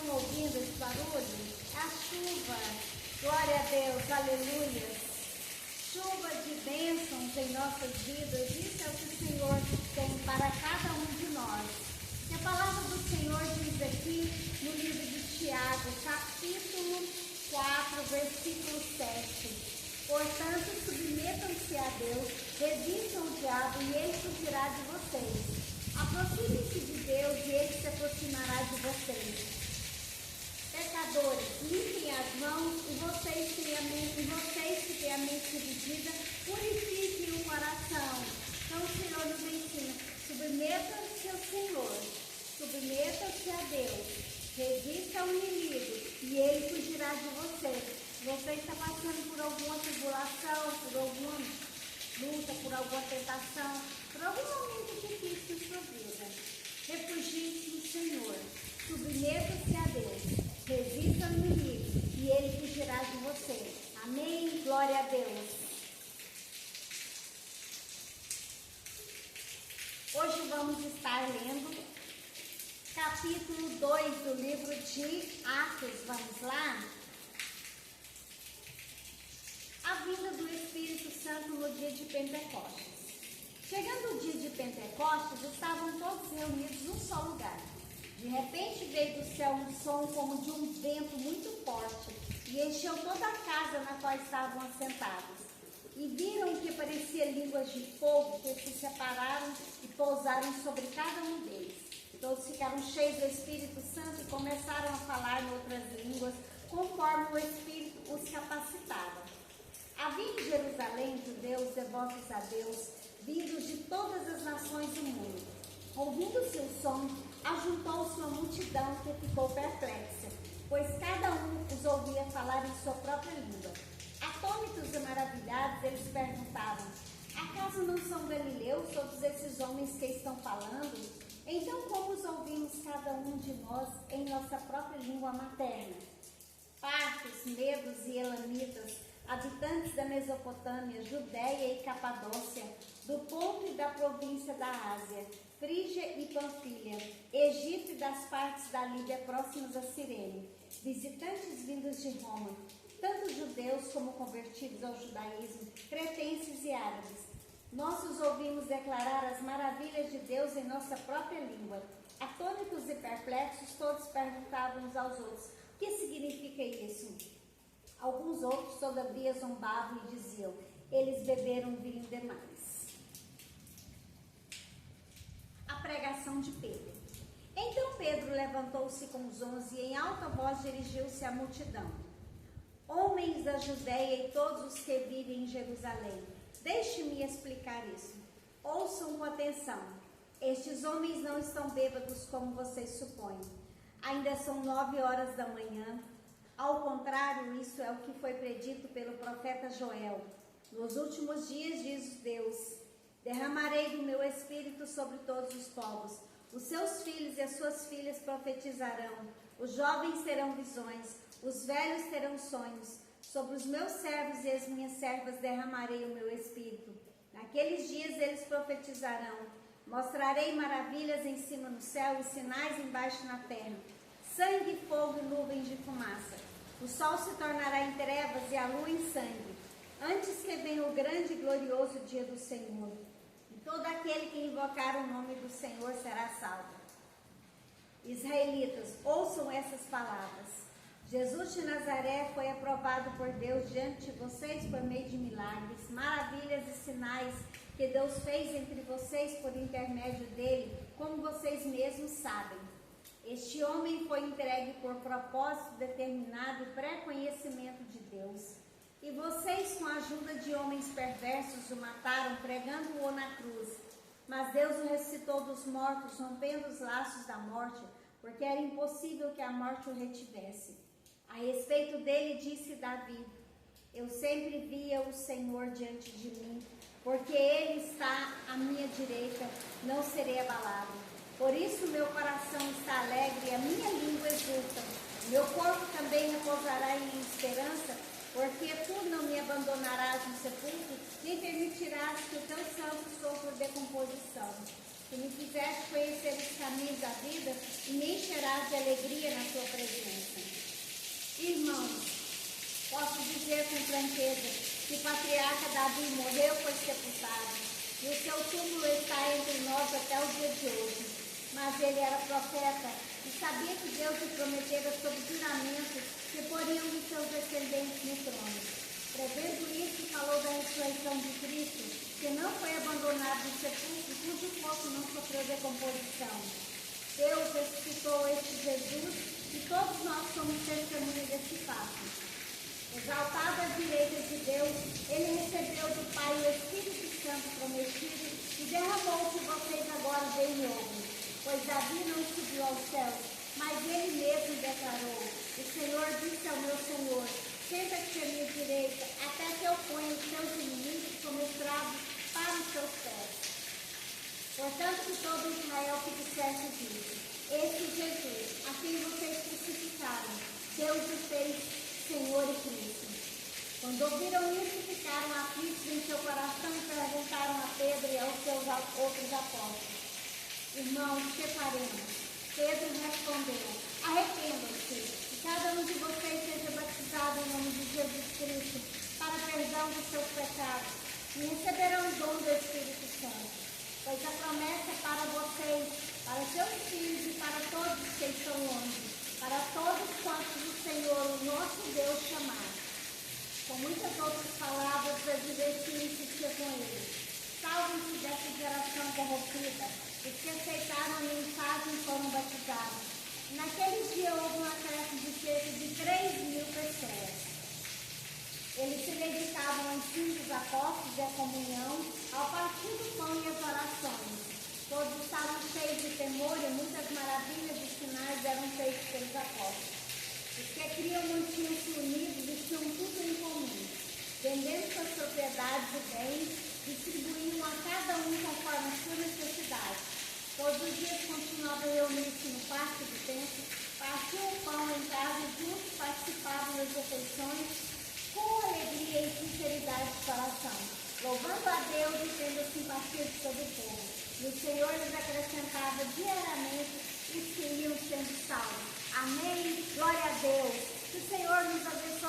estão ouvindo esse barulho? É a chuva. Glória a Deus, aleluia. Chuva de bênçãos em nossas vidas. Isso é o que o Senhor tem para cada um de nós. E a palavra do Senhor diz aqui no livro de Tiago, capítulo 4, versículo 7. Portanto, submetam-se a Deus, resistam o diabo e ele fugirá de vocês. Aproximem-se de Deus e ele se aproximará de vocês. Pecadores, limpem as mãos e vocês que têm a mente dividida, purifiquem o coração. Então o Senhor nos ensina, submetam-se ao Senhor, submetam-se a Deus, resista ao inimigo e ele fugirá de você. Você está passando por alguma tribulação, por alguma luta, por alguma tentação, por algum momento difícil em sua vida. Refugie-se no Senhor, submeta-se a Deus, resista ao inimigo e ele fugirá de você. Amém? Glória a Deus. Hoje vamos estar lendo capítulo 2 do livro de Atos. Vamos lá? A vinda do Espírito Santo no dia de Pentecostes. Chegando o dia de Pentecostes, estavam todos reunidos num só lugar. De repente veio do céu um som como de um vento muito forte e encheu toda a casa na qual estavam assentados. E viram que parecia línguas de fogo que se separaram e pousaram sobre cada um deles. Todos ficaram cheios do Espírito Santo e começaram a falar em outras línguas, conforme o Espírito os capacitava. Havia em Jerusalém judeus devotos a Deus, vindos de todas as nações do mundo. Ouvindo-se o som, ajuntou-se uma multidão que ficou perplexa, pois cada um os ouvia falar em sua própria língua. Atônitos e maravilhados, eles perguntavam: acaso não são galileus todos esses homens que estão falando? Então como os ouvimos cada um de nós em nossa própria língua materna? Partos, medos e elamitas, habitantes da Mesopotâmia, Judéia e Capadócia, do Ponto e da província da Ásia, Frígia e Panfilha, Egito e das partes da Líbia próximas a Cirene, visitantes vindos de Roma, tanto judeus como convertidos ao judaísmo, cretenses e árabes. Nós os ouvimos declarar as maravilhas de Deus em nossa própria língua. Atônitos e perplexos, todos perguntavam uns aos outros: o que significa isso? Alguns outros, todavia, zombavam e diziam: eles beberam vinho demais. A pregação de Pedro. Então Pedro levantou-se com os 11 e em alta voz dirigiu-se à multidão: homens da Judéia e todos os que vivem em Jerusalém, deixe-me explicar isso. Ouçam com atenção. Estes homens não estão bêbados como vocês supõem. Ainda são 9 horas da manhã. Ao contrário, isso é o que foi predito pelo profeta Joel. Nos últimos dias, diz Deus, derramarei do meu espírito sobre todos os povos. Os seus filhos e as suas filhas profetizarão. Os jovens terão visões. Os velhos terão sonhos. Sobre os meus servos e as minhas servas derramarei o meu espírito. Naqueles dias eles profetizarão. Mostrarei maravilhas em cima no céu e sinais embaixo na terra. Sangue, fogo e nuvens de fumaça. O sol se tornará em trevas e a lua em sangue, antes que venha o grande e glorioso dia do Senhor. E todo aquele que invocar o nome do Senhor será salvo. Israelitas, ouçam essas palavras. Jesus de Nazaré foi aprovado por Deus diante de vocês por meio de milagres, maravilhas e sinais que Deus fez entre vocês por intermédio dele, como vocês mesmos sabem. Este homem foi entregue por propósito determinado e pré-conhecimento de Deus. E vocês, com a ajuda de homens perversos, o mataram, pregando-o na cruz. Mas Deus o ressuscitou dos mortos, rompendo os laços da morte, porque era impossível que a morte o retivesse. A respeito dele, disse Davi: eu sempre via o Senhor diante de mim, porque ele está à minha direita, não serei abalado. Por isso meu coração está alegre e a minha língua exulta. Meu corpo também repousará em esperança, porque tu não me abandonarás no sepulcro, nem permitirás que o teu santo sofra decomposição. Tu me fizeste conhecer os caminhos da vida e me encherás de alegria na tua sua presença. Irmãos, posso dizer com franqueza que o patriarca Davi morreu, foi sepultado, e o seu túmulo está entre nós até o dia de hoje. Mas ele era profeta e sabia que Deus lhe prometera sob juramento que poriam os seus descendentes no trono. Prevendo isso, falou da ressurreição de Cristo, que não foi abandonado no sepulcro, cujo corpo não sofreu decomposição. Deus ressuscitou este Jesus e todos nós somos testemunhas desse fato. Exaltado à direita de Deus, ele recebeu do Pai o Espírito Santo prometido e derramou o que vocês agora veem e ouvem. Pois Davi não subiu aos céus, mas ele mesmo declarou: o Senhor disse ao meu Senhor, senta-te à minha direita, até que eu ponha os seus inimigos como escravos para os seus pés. Portanto, que todo Israel fique certo disso. Este Jesus, a quem vocês crucificaram, Deus o fez Senhor e Cristo. Quando ouviram isso, ficaram aflitos em seu coração e perguntaram a Pedro e aos seus outros apóstolos: irmãos, que faremos? Pedro respondeu: arrependam-se, e cada um de vocês seja batizado em nome de Jesus Cristo, para perdão dos seus pecados, e receberão o dom do Espírito Santo. Pois a promessa é para vocês, para seus filhos e para todos que estão longe, para todos quantos o Senhor, o nosso Deus, chamar. Com muitas outras palavras, advertiu e insistia com eles: salvem-se dessa geração corrompida. Os que aceitaram a mensagem foram batizados. Naquele dia houve um acréscimo de cerca de 3.000 pessoas. Eles se dedicavam ao ensino dos apóstolos e à comunhão, ao partir do pão e às orações. Todos estavam cheios de temor e muitas maravilhas e sinais eram feitos pelos apóstolos. Os que criam mantinham-se unidos e tinham tudo em comum. Vendendo suas propriedades e bens, distribuíam a cada um conforme a sua necessidade. Todos os dias continuavam a reunir-se no pátio do templo, partiam o pão em casa e juntos participavam das refeições com alegria e sinceridade de coração, louvando a Deus e tendo simpatia de todo o povo. E o Senhor lhes acrescentava diariamente os que iam sendo salvos. Amém? Glória a Deus. Que o Senhor nos abençoe.